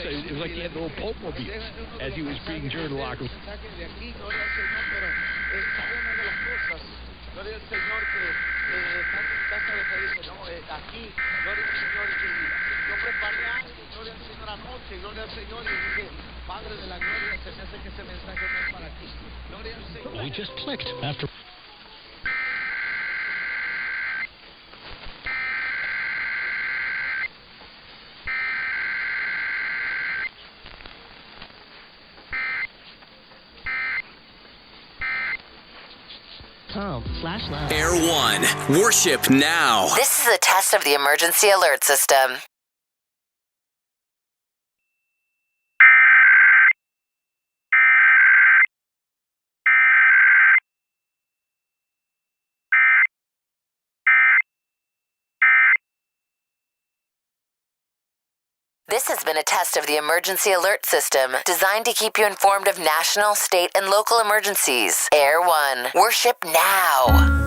it was like he had a little Pope-mobile as he was being during the locker room. Gloria al Señor que están en casa de Felipe, ¿no? Aquí, gloria al Señor que yo preparé algo, gloria al Señor anoche, gloria al Señor y dije, Padre de la Gloria, se me hace que ese mensaje no es para ti. Gloria al Señor. We just clicked after. Air1, worship now. This is a test of the emergency alert system. This has been a test of the emergency alert system designed to keep you informed of national, state, and local emergencies. Air1, worship now.